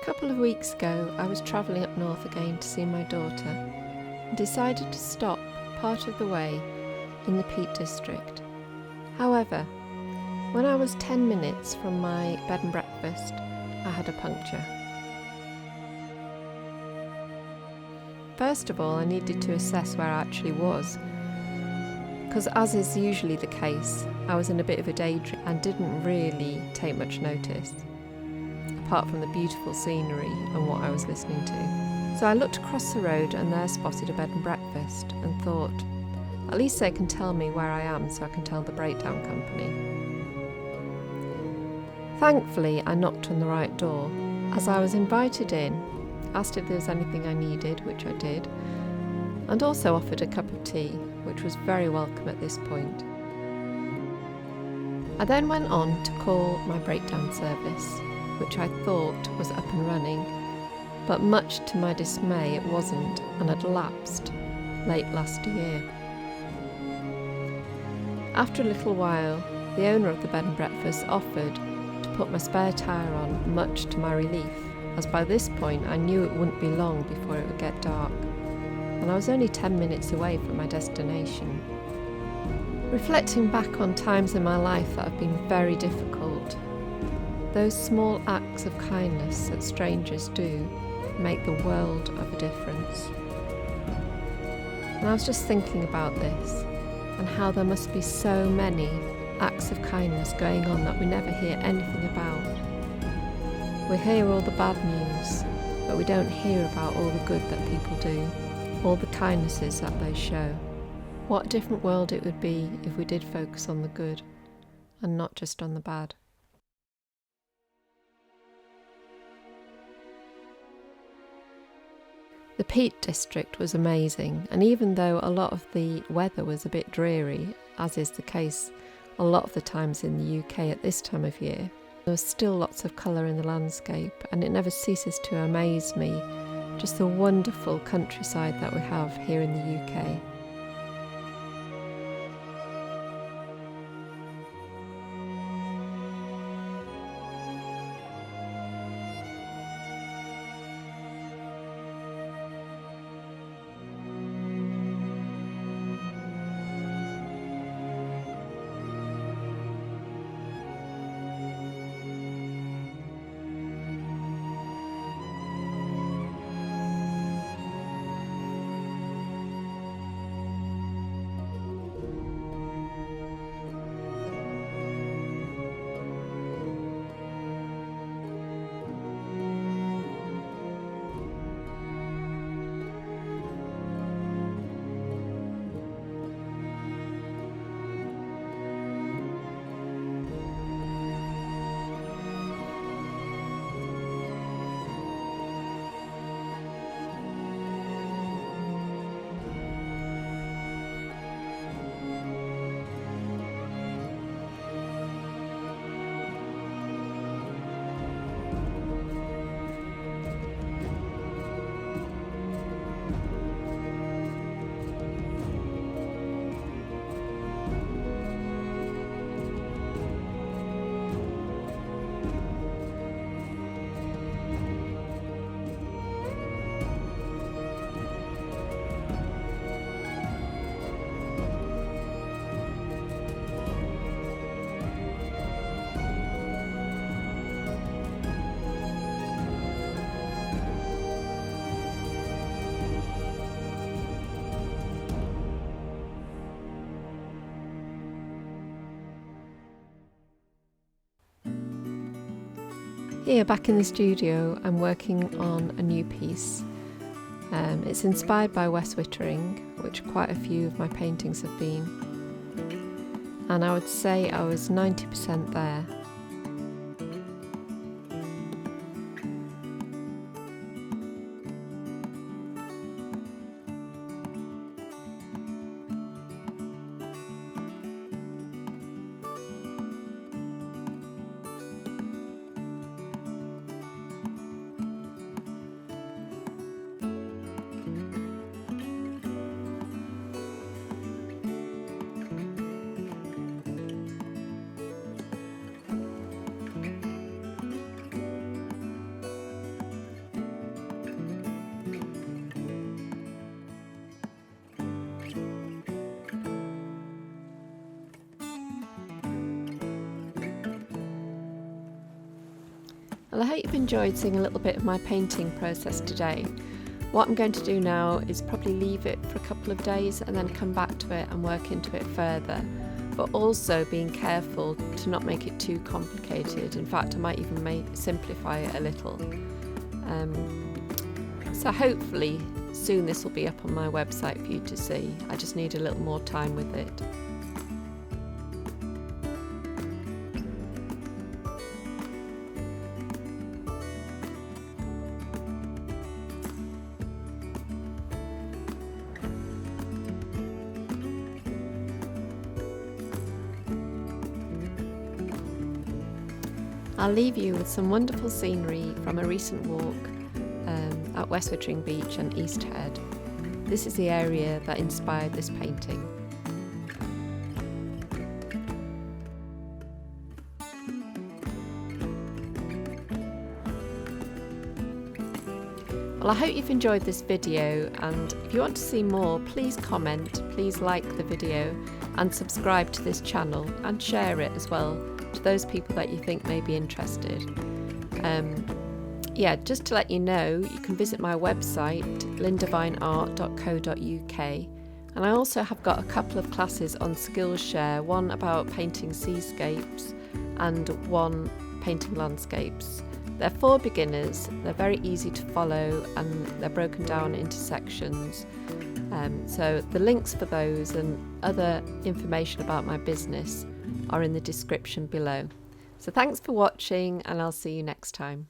A couple of weeks ago, I was travelling up north again to see my daughter and decided to stop part of the way in the Peak District. However, when I was 10 minutes from my bed and breakfast, I had a puncture. First of all, I needed to assess where I actually was, because as is usually the case, I was in a bit of a daydream and didn't really take much notice, apart from the beautiful scenery and what I was listening to. So I looked across the road and there spotted a bed and breakfast and thought, at least they can tell me where I am so I can tell the breakdown company. Thankfully, I knocked on the right door. As I was invited in, asked if there was anything I needed, which I did, and also offered a cup of tea, which was very welcome at this point. I then went on to call my breakdown service, which I thought was up and running, but much to my dismay it wasn't and had lapsed late last year. After a little while, the owner of the bed and breakfast offered to put my spare tyre on, much to my relief, as by this point I knew it wouldn't be long before it would get dark, and I was only 10 minutes away from my destination. Reflecting back on times in my life that have been very difficult, those small acts of kindness that strangers do make the world of a difference. And I was just thinking about this, and how there must be so many acts of kindness going on that we never hear anything about. We hear all the bad news, but we don't hear about all the good that people do, all the kindnesses that they show. What a different world it would be if we did focus on the good, and not just on the bad. The Peak District was amazing, and even though a lot of the weather was a bit dreary, as is the case a lot of the times in the UK at this time of year, there was still lots of colour in the landscape, and it never ceases to amaze me just the wonderful countryside that we have here in the UK. Here, back in the studio, I'm working on a new piece. It's inspired by West Wittering, which quite a few of my paintings have been. And I would say I was 90% there. Well, I hope you've enjoyed seeing a little bit of my painting process today. What I'm going to do now is probably leave it for a couple of days and then come back to it and work into it further, but also being careful to not make it too complicated. In fact, I might even simplify it a little. So hopefully soon this will be up on my website for you to see. I just need a little more time with it. I'll leave you with some wonderful scenery from a recent walk at West Wittering Beach and East Head. This is the area that inspired this painting. Well, I hope you've enjoyed this video, and if you want to see more, please comment, please like the video and subscribe to this channel and share it as well to those people that you think may be interested. Just to let you know, you can visit my website lindavineart.co.uk, and I also have got a couple of classes on Skillshare, one about painting seascapes and one painting landscapes. They're for beginners, they're very easy to follow and they're broken down into sections. So the links for those and other information about my business are in the description below. So thanks for watching, and I'll see you next time.